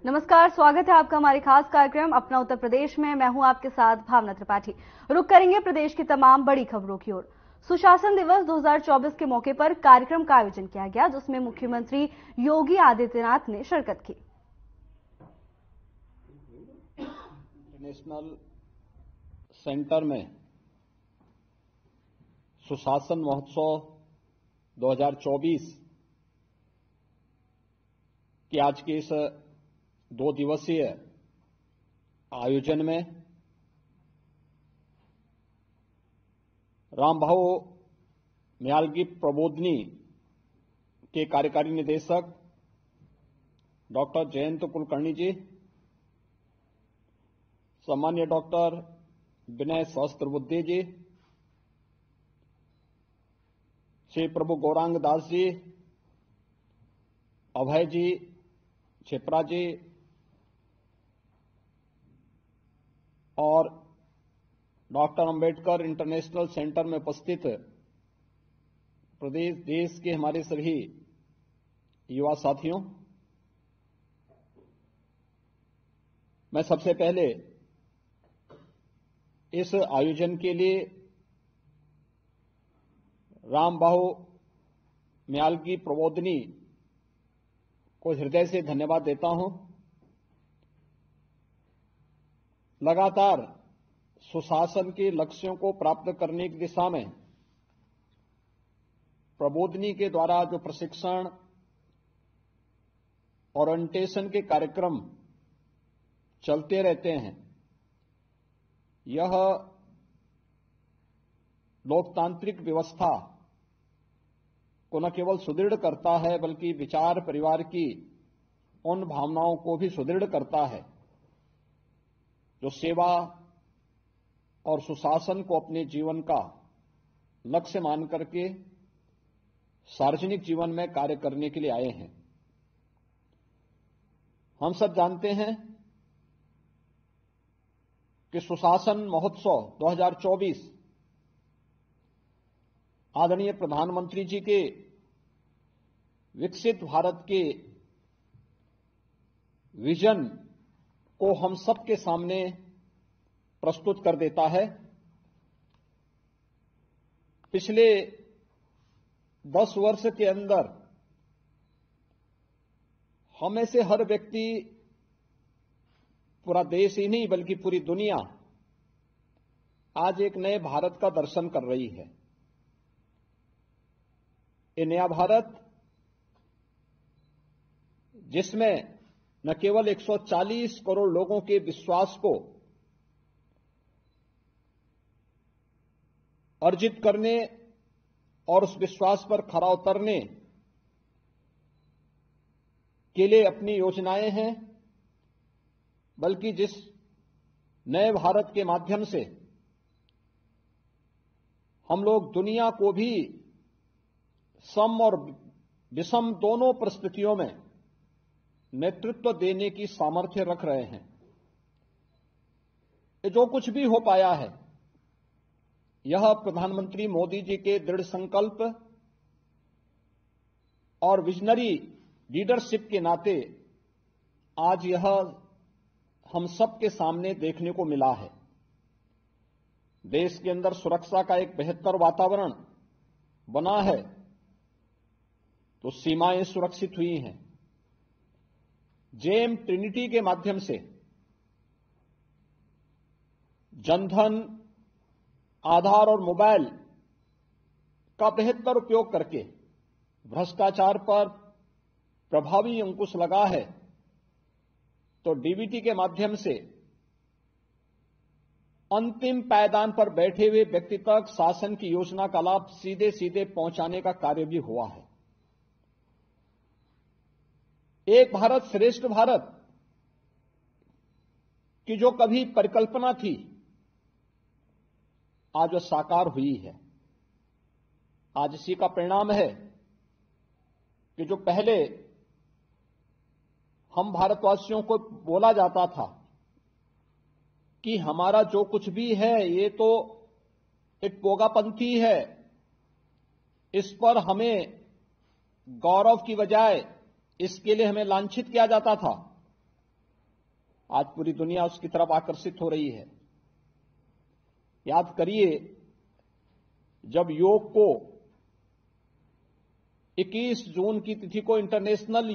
नमस्कार, स्वागत है आपका हमारे खास कार्यक्रम अपना उत्तर प्रदेश में। मैं हूं आपके साथ भावना त्रिपाठी। रुक करेंगे प्रदेश की तमाम बड़ी खबरों की ओर। सुशासन दिवस 2024 के मौके पर कार्यक्रम का आयोजन किया गया, जिसमें मुख्यमंत्री योगी आदित्यनाथ ने शिरकत की। इंटरनेशनल सेंटर में सुशासन महोत्सव 2024 की आज के इस 2 दिवसीय आयोजन में रामभाऊ म्यालगी प्रबोधिनी के कार्यकारी निदेशक डॉक्टर जयंत कुलकर्णी जी, सम्मान्य डॉक्टर विनय सहस्त्रबुद्धे जी, श्री प्रभु गौरांग दास जी, अभय जी, छिपरा जी और डॉक्टर अंबेडकर इंटरनेशनल सेंटर में उपस्थित प्रदेश देश के हमारे सभी युवा साथियों, मैं सबसे पहले इस आयोजन के लिए रामभाऊ म्यालगी प्रबोधिनी को हृदय से धन्यवाद देता हूं। लगातार सुशासन के लक्ष्यों को प्राप्त करने की दिशा में प्रबोधिनी के द्वारा जो प्रशिक्षण ओरिएंटेशन के कार्यक्रम चलते रहते हैं, यह लोकतांत्रिक व्यवस्था को न केवल सुदृढ़ करता है बल्कि विचार परिवार की उन भावनाओं को भी सुदृढ़ करता है जो सेवा और सुशासन को अपने जीवन का लक्ष्य मान करके सार्वजनिक जीवन में कार्य करने के लिए आए हैं। हम सब जानते हैं कि सुशासन महोत्सव 2024 आदरणीय प्रधानमंत्री जी के विकसित भारत के विजन को हम सबके सामने प्रस्तुत कर देता है। पिछले 10 वर्ष के अंदर हम में से हर व्यक्ति, पूरा देश ही नहीं बल्कि पूरी दुनिया आज एक नए भारत का दर्शन कर रही है। ये नया भारत जिसमें न केवल 140 करोड़ लोगों के विश्वास को अर्जित करने और उस विश्वास पर खरा उतरने के लिए अपनी योजनाएं हैं, बल्कि जिस नए भारत के माध्यम से हम लोग दुनिया को भी सम और विषम दोनों परिस्थितियों में नेतृत्व देने की सामर्थ्य रख रहे हैं। ये जो कुछ भी हो पाया है, यह प्रधानमंत्री मोदी जी के दृढ़ संकल्प और विजनरी लीडरशिप के नाते आज यह हम सबके सामने देखने को मिला है। देश के अंदर सुरक्षा का एक बेहतर वातावरण बना है, तो सीमाएं सुरक्षित हुई हैं। जेम ट्रिनिटी के माध्यम से जनधन, आधार और मोबाइल का बेहतर उपयोग करके भ्रष्टाचार पर प्रभावी अंकुश लगा है, तो डीबीटी के माध्यम से अंतिम पायदान पर बैठे हुए व्यक्ति तक शासन की योजना का लाभ सीधे सीधे पहुंचाने का कार्य भी हुआ है। एक भारत श्रेष्ठ भारत की जो कभी परिकल्पना थी, आज वह साकार हुई है। आज इसी का परिणाम है कि जो पहले हम भारतवासियों को बोला जाता था कि हमारा जो कुछ भी है ये तो एक पोगापंथी है, इस पर हमें गौरव की बजाय इसके लिए हमें लांछित किया जाता था, आज पूरी दुनिया उसकी तरफ आकर्षित हो रही है। याद करिए, जब योग को 21 जून की तिथि को इंटरनेशनल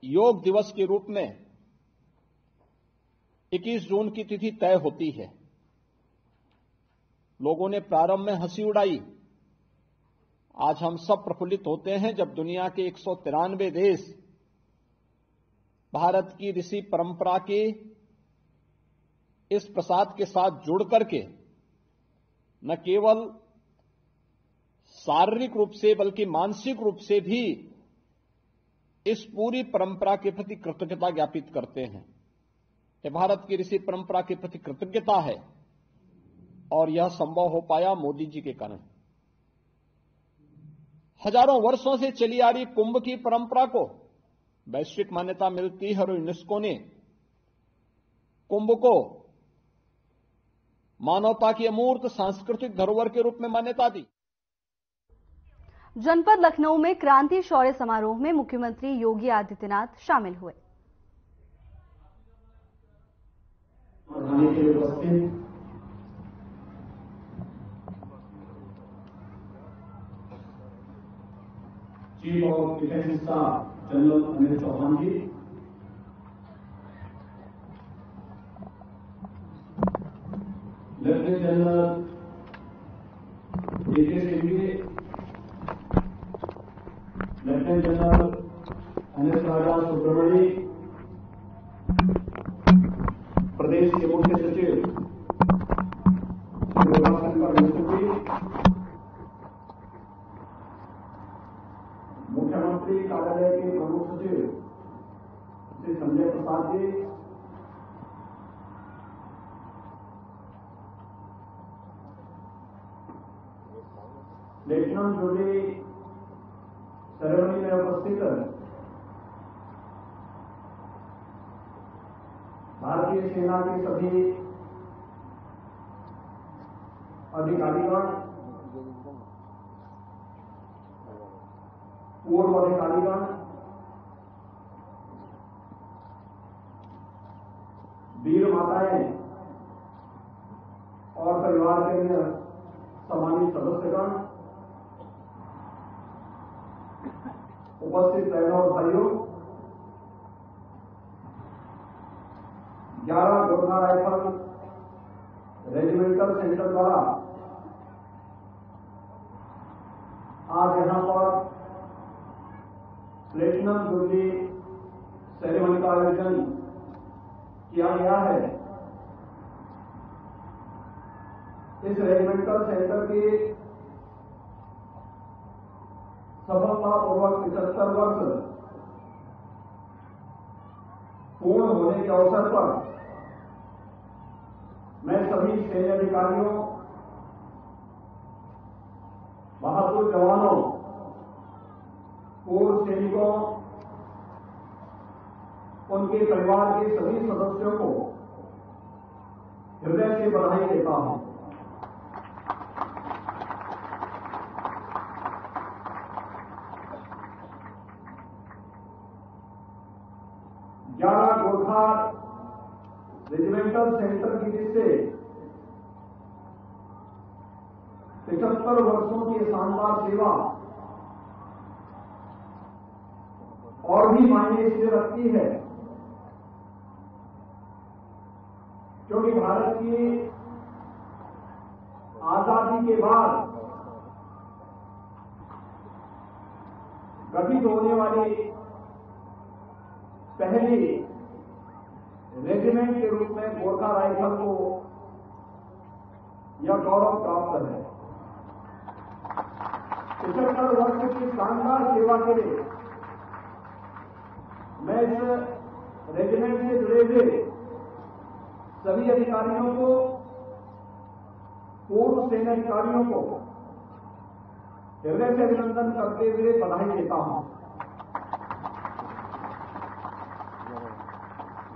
योग दिवस के रूप में 21 जून की तिथि तय होती है, लोगों ने प्रारंभ में हंसी उड़ाई। आज हम सब प्रफुल्लित होते हैं जब दुनिया के 193 देश भारत की ऋषि परंपरा के इस प्रसाद के साथ जुड़ करके न केवल शारीरिक रूप से बल्कि मानसिक रूप से भी इस पूरी परंपरा के प्रति कृतज्ञता ज्ञापित करते हैं। ये भारत की ऋषि परंपरा के प्रति कृतज्ञता है और यह संभव हो पाया मोदी जी के कारण। हजारों वर्षों से चली आ रही कुंभ की परंपरा को वैश्विक मान्यता मिलती है और यूनेस्को ने कुंभ को मानवता की अमूर्त सांस्कृतिक धरोहर के रूप में मान्यता दी। जनपद लखनऊ में क्रांति शौर्य समारोह में मुख्यमंत्री योगी आदित्यनाथ शामिल हुए। Chief of defence staff general Anil Chauhan ji, lieutenant general AK Singhvi, lieutenant general NS Raja Subramani, प्रदेश के मुख्य सचिव श्री रमाशंकर मिश्र जी, मुख्यमंत्री कार्यालय के प्रमुख सचिव श्री संजय प्रसाद जी, लेफ्टिनेंट जूली सेरेमनी में उपस्थित भारतीय सेना के सभी अधिकारीगण, पूर्व अधिकारीगण, वीर माताएं और परिवार के अन्य सम्मानित सदस्यगण, उपस्थित बहनों और भाइयों, 11 गोरखा राइफल रेजिमेंटल सेंटर द्वारा आज यहां पर प्लेटिनम जुबली सेरेमनी का आयोजन किया गया है। इस रेजिमेंटल सेंटर की सफलतापूर्वक 75 वर्ष पूर्ण होने के अवसर पर मैं सभी सैन्य अधिकारियों, बहादुर जवानों, पूर्व सैनिकों, उनके परिवार के सभी सदस्यों को हृदय से बधाई देता हूं। गोरखा रेजिमेंटल सेंटर की तरफ से 75 वर्षों की शानदार सेवा और भी मायने इसलिए रखती है क्योंकि भारत की आजादी के बाद गठित होने वाली पहली रेजिमेंट के रूप में गोरखा राइफल को यह गौरव प्राप्त है। 75 वर्ष की शानदार सेवा के लिए मैं इस रेजिमेंट से जुड़े हुए सभी अधिकारियों को, पूर्व सेना अधिकारियों को हृदय से अभिनंदन करते हुए बधाई देता हूं।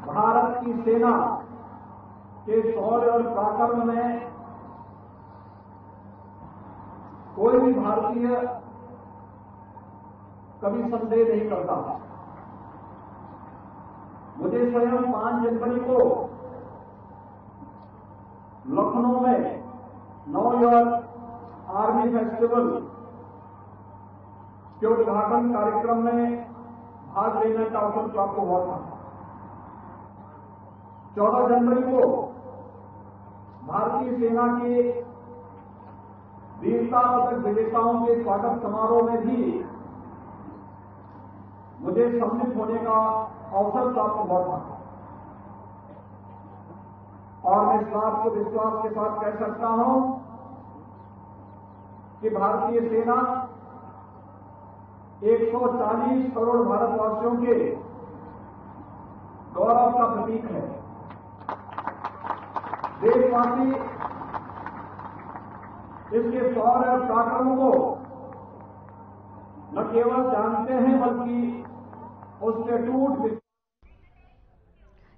भारत की सेना के शौर्य और पराक्रम में कोई भी भारतीय कभी संदेह नहीं करता। मुझे स्वयं 5 जनवरी को लखनऊ में नो ईयर आर्मी फेस्टिवल के उद्घाटन कार्यक्रम में भाग लेने का अवसर प्राप्त हुआ था। 14 जनवरी को भारतीय सेना के वीरता पदक विजेताओं के स्वागत समारोह में भी मुझे सम्मिलित होने का अवसर प्राप्त हुआ था और मैं इस बात को विश्वास के साथ कह सकता हूं कि भारतीय सेना 140 करोड़ भारतवासियों के गौरव का प्रतीक है। देशवासी इसके शौर्य और पराक्रम को न केवल जानते हैं बल्कि उसके टूट।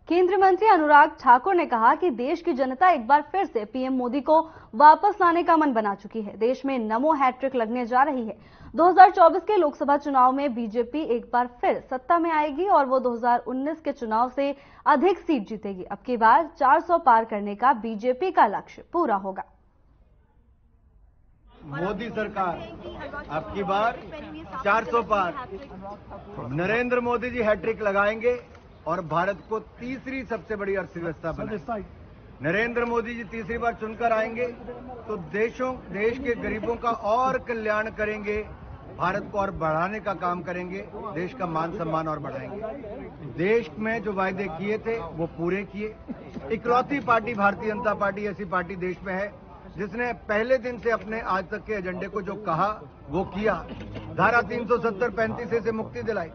केंद्रीय मंत्री अनुराग ठाकुर ने कहा कि देश की जनता एक बार फिर से पीएम मोदी को वापस लाने का मन बना चुकी है। देश में नमो हैट्रिक लगने जा रही है। 2024 के लोकसभा चुनाव में बीजेपी एक बार फिर सत्ता में आएगी और वो 2019 के चुनाव से अधिक सीट जीतेगी। अब की बार 400 पार करने का बीजेपी का लक्ष्य पूरा होगा। मोदी सरकार अब की बार 400 पार, नरेंद्र मोदी जी हैट्रिक लगाएंगे और भारत को तीसरी सबसे बड़ी अर्थव्यवस्था बनाएंगे। नरेंद्र मोदी जी तीसरी बार चुनकर आएंगे तो देश के गरीबों का और कल्याण करेंगे, भारत को और बढ़ाने का काम करेंगे, देश का मान सम्मान और बढ़ाएंगे। देश में जो वायदे किए थे वो पूरे किए। इकलौती पार्टी भारतीय जनता पार्टी ऐसी पार्टी देश में है जिसने पहले दिन से अपने आज तक के एजेंडे को जो कहा वो किया। धारा 370 35 से मुक्ति दिलाई,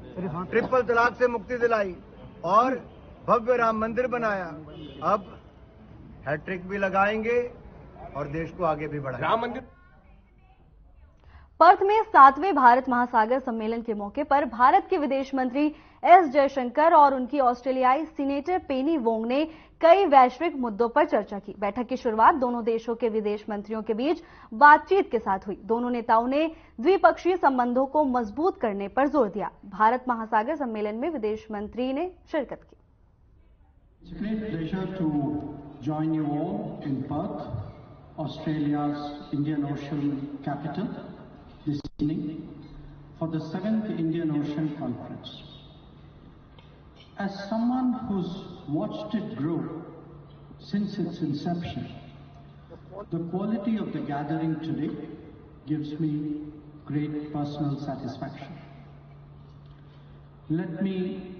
ट्रिपल तलाक से मुक्ति दिलाई और भव्य राम मंदिर बनाया। अब हैट्रिक भी लगाएंगे और देश को आगे भी बढ़ाएंगे। राम मंदिर। पर्थ में 7वें भारत महासागर सम्मेलन के मौके पर भारत के विदेश मंत्री एस जयशंकर और उनकी ऑस्ट्रेलियाई सीनेटर पेनी वोंग ने कई वैश्विक मुद्दों पर चर्चा की। बैठक की शुरुआत दोनों देशों के विदेश मंत्रियों के बीच बातचीत के साथ हुई। दोनों नेताओं ने द्विपक्षीय संबंधों को मजबूत करने पर जोर दिया। भारत महासागर सम्मेलन में विदेश मंत्री ने शिरकत की। It's a great pleasure to join you all in Perth, Australia's Indian Ocean capital, this evening for the 7th Indian Ocean Conference. As someone who's watched it grow since its inception, the quality of the gathering today gives me great personal satisfaction. Let me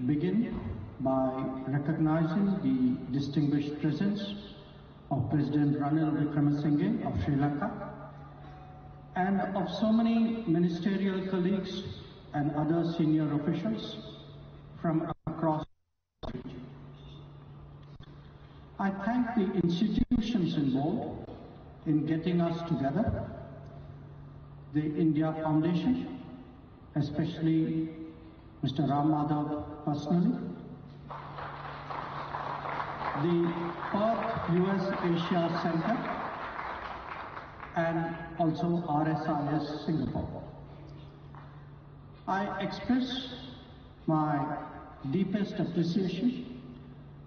begin by recognizing the distinguished presence of President Ranil Wickremesinghe of Sri Lanka and of so many ministerial colleagues and other senior officials from across the region. I thank the institutions involved in getting us together, the India Foundation, especially Mr. Ram Madhav personally, the Perth US Asia Center, and also RSIS Singapore. I express my deepest appreciation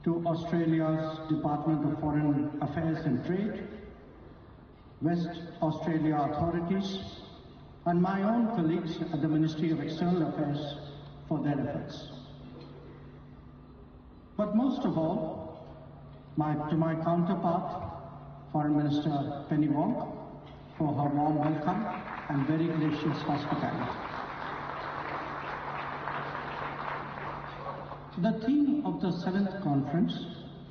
to Australia's Department of Foreign Affairs and Trade, West Australia authorities, and my own colleagues at the Ministry of External Affairs for their efforts. But most of all, to my counterpart, Foreign Minister Penny Wong, for her warm welcome and very gracious hospitality. The theme of the 7th conference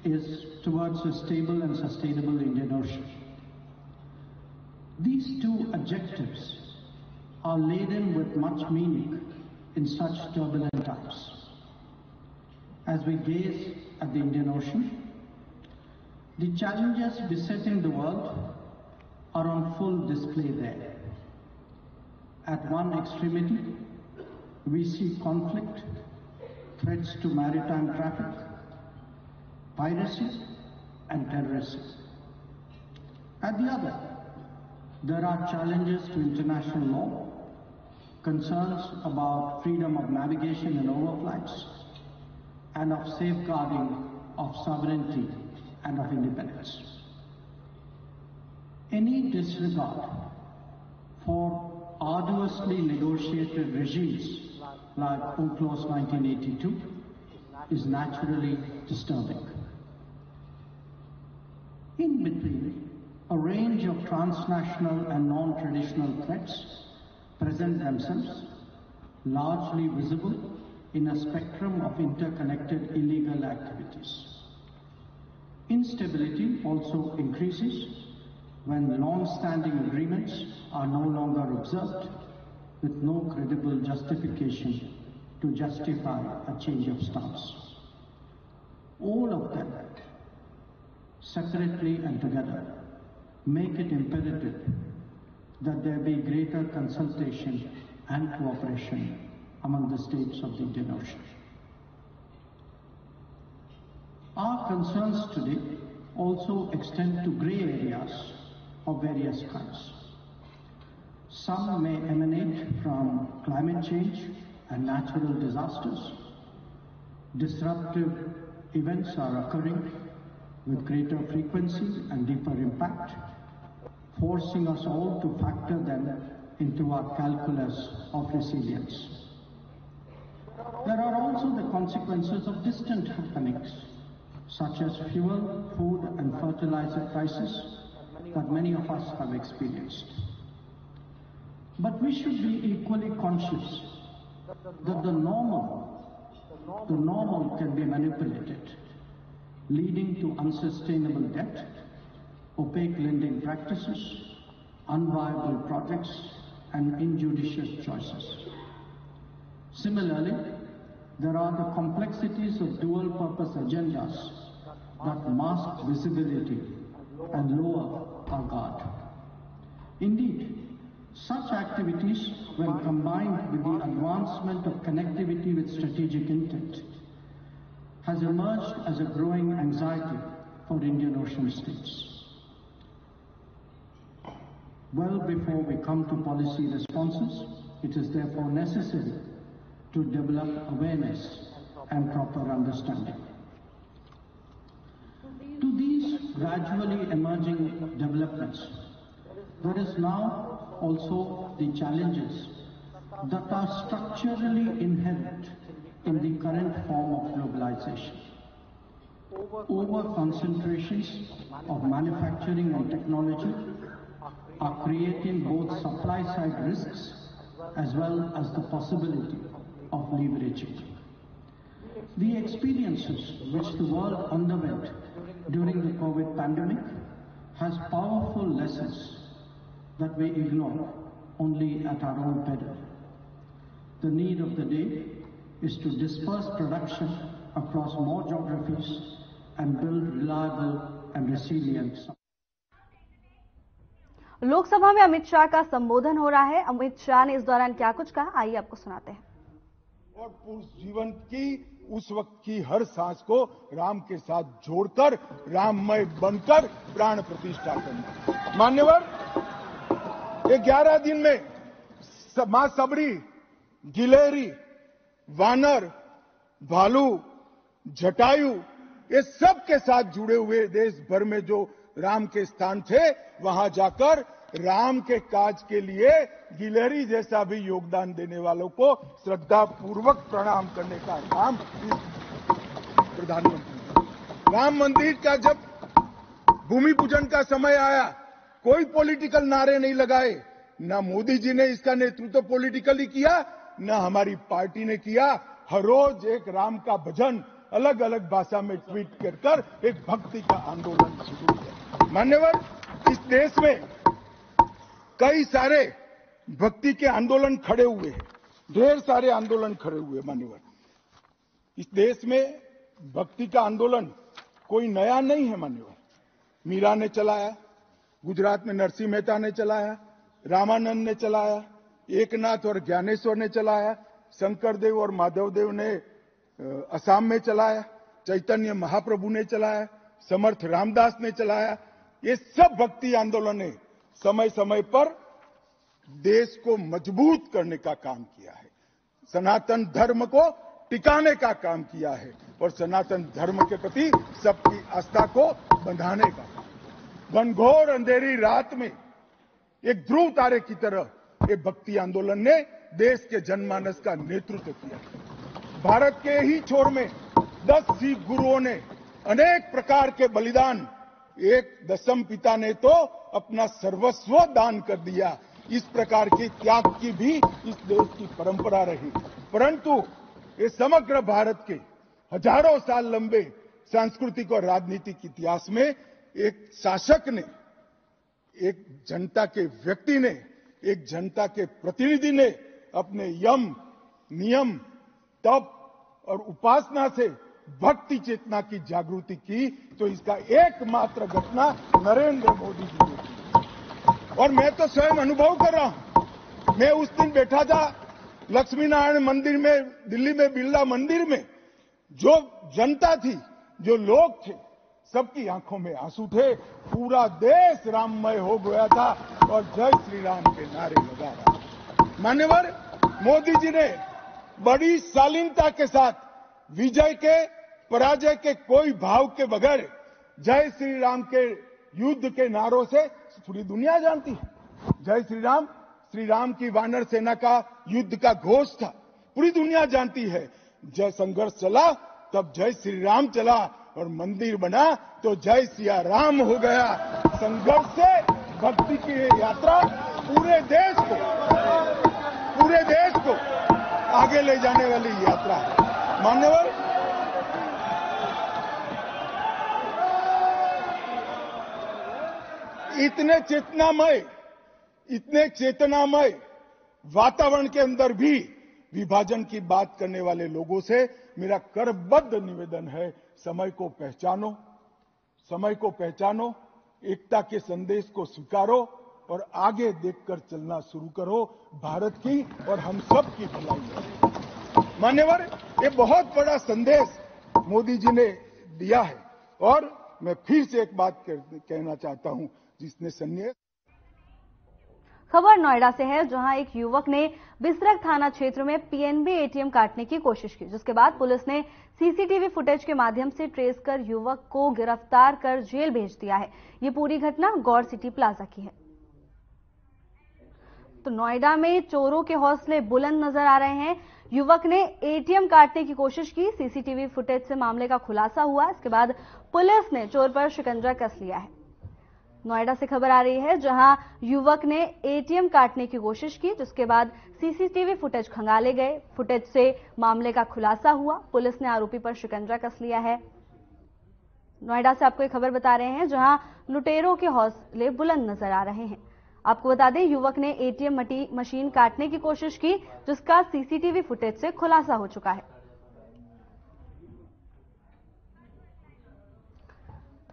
is towards a stable and sustainable Indian Ocean. These two adjectives are laden with much meaning in such turbulent times. As we gaze at the Indian Ocean, the challenges besetting the world are on full display there. At one extremity, we see conflict, threats to maritime traffic, piracy, and terrorism. At the other, there are challenges to international law, concerns about freedom of navigation and overflights, and of safeguarding of sovereignty and of independence. Any disregard for arduously negotiated regimes like UNCLOS 1982 is naturally disturbing. In between, a range of transnational and non-traditional threats present themselves, largely visible in a spectrum of interconnected illegal activities. Instability also increases when long-standing agreements are no longer observed with no credible justification to justify a change of stance. All of them, separately and together, make it imperative that there be greater consultation and cooperation among the states of the Indian Ocean. Our concerns today also extend to grey areas of various kinds. Some may emanate from climate change and natural disasters. Disruptive events are occurring with greater frequency and deeper impact, forcing us all to factor them into our calculus of resilience. There are also the consequences of distant happenings, such as fuel, food and fertilizer crisis that many of us have experienced. But we should be equally conscious that the normal can be manipulated, leading to unsustainable debt, opaque lending practices, unviable projects, and injudicious choices. Similarly, there are the complexities of dual-purpose agendas that mask visibility and lower our guard. Indeed, such activities, when combined with the advancement of connectivity with strategic intent, has emerged as a growing anxiety for Indian Ocean states. Well before we come to policy responses, it is therefore necessary to develop awareness and proper understanding. To these gradually emerging developments, there is now also the challenges that are structurally inherent in the current form of globalization. Over-concentrations of manufacturing and technology are creating both supply-side risks as well as the possibility of leveraging. The experiences which the world underwent during the COVID pandemic has powerful lessons that we ignore only at our own peril. The need of the day is to disperse production across more geographies and build reliable and resilient. Lok Sabha में अमित शाह का संबोधन हो रहा है। अमित शाह ने इस दौरान क्या कुछ कहा, आइए आपको सुनाते हैं। और पुरुष जीवन की उस वक्त की हर सांस को राम के साथ जोड़कर राममय बनकर प्राण प्रतिष्ठा करना। मान्यवर, ये 11 दिन में मां सबरी, गिलहरी, वानर, भालू, जटायु, ये सब के साथ जुड़े हुए देश भर में जो राम के स्थान थे, वहां जाकर राम के काज के लिए गिलहरी जैसा भी योगदान देने वालों को श्रद्धा पूर्वक प्रणाम करने का काम प्रधानमंत्री। राम मंदिर का जब भूमि पूजन का समय आया, कोई पॉलिटिकल नारे नहीं लगाए, ना मोदी जी ने इसका नेतृत्व पॉलिटिकली किया, ना हमारी पार्टी ने किया। हर रोज एक राम का भजन अलग अलग भाषा में ट्वीट कर एक भक्ति का आंदोलन शुरू किया। मान्यवर, इस देश में कई सारे भक्ति के आंदोलन खड़े हुए हैं, ढेर सारे आंदोलन खड़े हुए। मान्यवर, इस देश में भक्ति का आंदोलन कोई नया नहीं है। मान्यवर, मीरा ने चलाया, गुजरात में नरसिंह मेहता ने चलाया, रामानंद ने चलाया, एकनाथ और ज्ञानेश्वर ने चलाया, शंकरदेव और माधवदेव ने असम में चलाया, चैतन्य महाप्रभु ने चलाया, समर्थ रामदास ने चलाया। ये सब भक्ति आंदोलन ने समय समय पर देश को मजबूत करने का काम किया है, सनातन धर्म को टिकाने का काम किया है और सनातन धर्म के प्रति सबकी आस्था को बंधाने का। घनघोर अंधेरी रात में एक ध्रुव तारे की तरह ये भक्ति आंदोलन ने देश के जनमानस का नेतृत्व किया। भारत के ही छोर में 10 सिख गुरुओं ने अनेक प्रकार के बलिदान, एक दशम पिता ने तो अपना सर्वस्व दान कर दिया। इस प्रकार की त्याग की भी इस देश की परंपरा रही, परंतु ये समग्र भारत के हजारों साल लंबे सांस्कृतिक और राजनीतिक इतिहास में एक शासक ने, एक जनता के व्यक्ति ने, एक जनता के प्रतिनिधि ने अपने यम, नियम, तप और उपासना से भक्ति चेतना की जागृति की, तो इसका एकमात्र घटना नरेंद्र मोदी जी ने की। और मैं तो स्वयं अनुभव कर रहा हूं। मैं उस दिन बैठा था लक्ष्मी नारायण मंदिर में, दिल्ली में बिरला मंदिर में। जो जनता थी, जो लोग थे, सबकी आंखों में आंसू थे। पूरा देश राममय हो गया था और जय श्री राम के नारे लगा रहा। मान्यवर मोदी जी ने बड़ी शालीनता के साथ विजय के, पराजय के कोई भाव के बगैर जय श्री राम के युद्ध के नारों से पूरी दुनिया जानती है। जय श्री राम की वानर सेना का युद्ध का घोष था, पूरी दुनिया जानती है। जय संघर्ष चला तब जय श्री राम चला और मंदिर बना तो जय सिया राम हो गया। संघर्ष से भक्ति की यात्रा पूरे देश को आगे ले जाने वाली यात्रा है। मान्यवर इतने चेतनामय वातावरण के अंदर भी विभाजन की बात करने वाले लोगों से मेरा करबद्ध निवेदन है, समय को पहचानो, एकता के संदेश को स्वीकारो और आगे देखकर चलना शुरू करो। भारत की और हम सब की भलाई है। मान्यवर, ये बहुत बड़ा संदेश मोदी जी ने दिया है और मैं फिर से एक बात कहना चाहता हूं, जिसने संन्यास। खबर नोएडा से है, जहां एक युवक ने बिसरख थाना क्षेत्र में पीएनबी एटीएम काटने की कोशिश की, जिसके बाद पुलिस ने सीसीटीवी फुटेज के माध्यम से ट्रेस कर युवक को गिरफ्तार कर जेल भेज दिया है। ये पूरी घटना गौर सिटी प्लाजा की है। तो नोएडा में चोरों के हौसले बुलंद नजर आ रहे हैं। युवक ने एटीएम काटने की कोशिश की, सीसीटीवी फुटेज से मामले का खुलासा हुआ। इसके बाद पुलिस ने चोर पर शिकंजा कस लिया है। नोएडा से खबर आ रही है, जहां युवक ने एटीएम काटने की कोशिश की, जिसके बाद सीसीटीवी फुटेज खंगाले गए। फुटेज से मामले का खुलासा हुआ। पुलिस ने आरोपी पर शिकंजा कस लिया है। नोएडा से आपको एक खबर बता रहे हैं, जहां लुटेरों के हौसले बुलंद नजर आ रहे हैं। आपको बता दें, युवक ने एटीएम मशीन काटने की कोशिश की, जिसका सीसीटीवी फुटेज से खुलासा हो चुका है।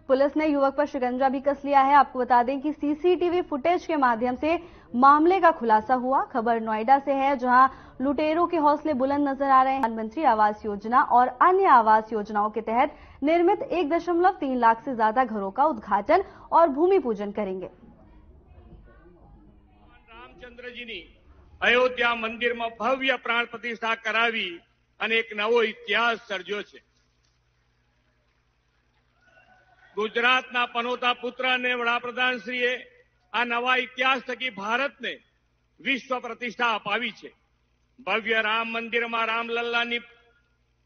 पुलिस ने युवक पर शिकंजा भी कस लिया है। आपको बता दें कि सीसीटीवी फुटेज के माध्यम से मामले का खुलासा हुआ। खबर नोएडा से है, जहां लुटेरों के हौसले बुलंद नजर आ रहे हैं। प्रधानमंत्री आवास योजना और अन्य आवास योजनाओं के तहत निर्मित 1.3 लाख से ज्यादा घरों का उद्घाटन और भूमि पूजन करेंगे। रामचंद्रजीनी अयोध्या मंदिर में भव्य प्राण प्रतिष्ठा करावी અને એક નવો ઇતિહાસ સર્જ્યો છે। ગુજરાતના પનોતા પુત્ર અને વડાપ્રધાનશ્રીએ આ નવા ઇતિહાસ થકી ભારતને વિશ્વ પ્રતિષ્ઠા અપાવી છે। ભવ્ય રામ મંદિરમાં રામલલ્લાની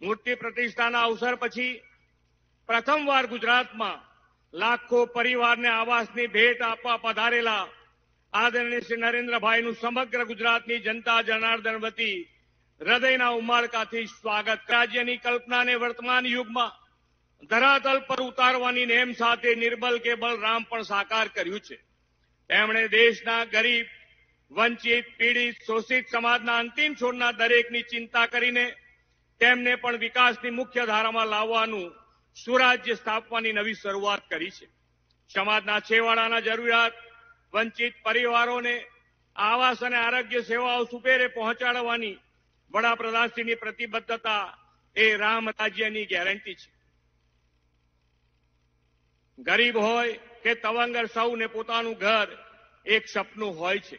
મૂર્તિ પ્રતિષ્ઠાના અવસર પછી પ્રથમવાર ગુજરાતમાં લાખો પરિવારને આવાસની ભેટ આપવા પધારેલા આદરણીય શ્રી નરેન્દ્રભાઈનું સમગ્ર ગુજરાતની જનતા જનાર્દન વતી હૃદયના ઉમળકાથી સ્વાગત। રાજ્યની કલ્પનાને વર્તમાન યુગમાં ધરાતલ પર ઉતારવાની નેમ સાથે નિર્બલ કે બલરામ પણ સાકાર કર્યું છે। તેમણે દેશના ગરીબ, વંચિત, પીડિત, શોષિત સમાજના અંતિમ છોડના દરેકની ચિંતા કરીને તેમને પણ વિકાસની મુખ્ય ધારામાં લાવવાનું, સુરાજ્ય સ્થાપવાની નવી શરૂઆત કરી છે। સમાજના છેવાડાના જરૂરિયાત વંચિત પરિવારોને આવાસ અને આરોગ્ય સેવાઓ સુપેરે પહોંચાડવાની વડાપ્રધાનશ્રીની પ્રતિબદ્ધતા એ રામ રાજ્યની ગેરંટી છે। ગરીબ હોય કે તવંગર સૌને પોતાનું ઘર એક સપનું હોય છે।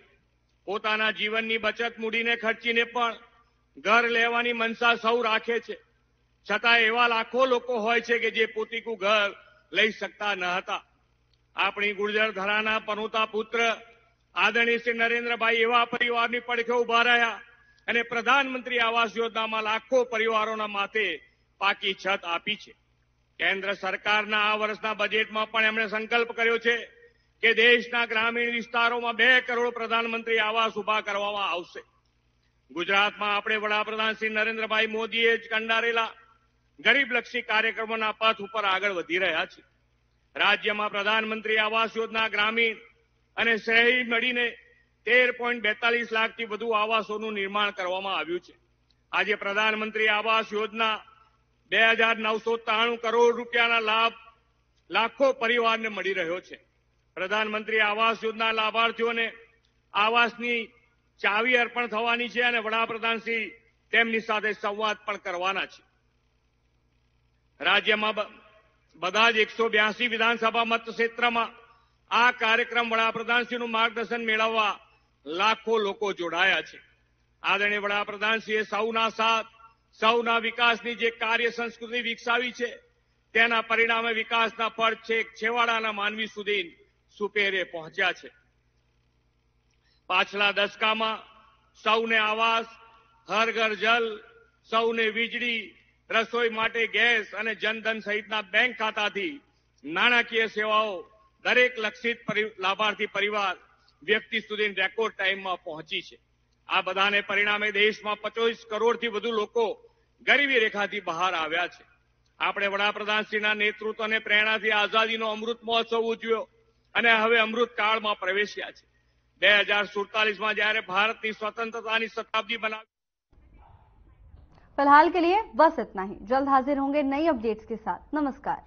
પોતાના જીવનની બચત મૂડીને ખર્ચીને પણ ઘર લેવાની મનસા સૌ રાખે છે, છતાં એવા લાખો લોકો હોય છે કે જે પોતીકું ઘર લઈ શકતા ન હતા. આપણી ગુર્જર ધરાના પનોતા પુત્ર આદરણીય શ્રી નરેન્દ્રભાઈ એવા પરિવારની પડખે ઉભા રહ્યા અને પ્રધાનમંત્રી આવાસ યોજનામાં લાખો પરિવારોના માથે પાકી છત આપી છે. કેન્દ્ર સરકારના આ વર્ષના બજેટમાં પણ એમણે સંકલ્પ કર્યો છે કે દેશના ગ્રામીણ વિસ્તારોમાં 2 કરોડ પ્રધાનમંત્રી આવાસ ઉભા કરવામાં આવશે. ગુજરાતમાં આપણે વડાપ્રધાન શ્રી નરેન્દ્રભાઈ મોદીએ જ કંડારેલા ગરીબલક્ષી કાર્યક્રમોના પથ ઉપર આગળ વધી રહ્યા છે. રાજ્યમાં પ્રધાનમંત્રી આવાસ યોજના ગ્રામીણ અને શહેરી મળીને 13.42 લાખથી વધુ આવાસોનું નિર્માણ કરવામાં આવ્યું છે. આજે પ્રધાનમંત્રી આવાસ યોજના 2,993 કરોડ રૂપિયાના લાભ લાખો પરિવારને મળી રહ્યો છે. પ્રધાનમંત્રી આવાસ યોજના લાભાર્થીઓને આવાસની ચાવી અર્પણ થવાની છે અને વડાપ્રધાનશ્રી તેમની સાથે સંવાદ પણ કરવાના છે. રાજ્યમાં બધા જ 182 વિધાનસભા મતક્ષેત્રમાં આ કાર્યક્રમ વડાપ્રધાનશ્રીનું માર્ગદર્શન મેળવવા લાખો લોકો જોડાયા છે. આદરણીય વડાપ્રધાનશ્રીએ સૌના સાથ, સૌના વિકાસની જે કાર્ય સંસ્કૃતિ વિકસાવી છે તેના પરિણામે વિકાસના ફળ છેક છેવાડાના માનવી સુધી સુપેરે પહોંચ્યા છે. પાછલા દશકામાં સૌને આવાસ, હર ઘર જલ, સૌને વીજળી, રસોઈ માટે ગેસ અને જનધન સહિતના બેંક ખાતાથી નાણાકીય સેવાઓ દરેક લક્ષિત લાભાર્થી પરિવાર વ્યક્તિ સુધી રેકોર્ડ ટાઈમમાં પહોંચી છે. આ બધાને પરિણામે દેશમાં 25 કરોડથી વધુ લોકો ગરીબી રેખાથી બહાર આવ્યા છે. આપણે વડાપ્રધાનશ્રીના નેતૃત્વ અને પ્રેરણાથી આઝાદીનો અમૃત મહોત્સવ ઉજવ્યો અને હવે અમૃત કાળમાં પ્રવેશ્યા છે. 2047માં જ્યારે ભારતની स्वतंत्रताની शताब्दी बनावी। फिलहाल के लिए बस इतना ही। जल्द हाजिर होंगे नई अपडेट्स के साथ। नमस्कार।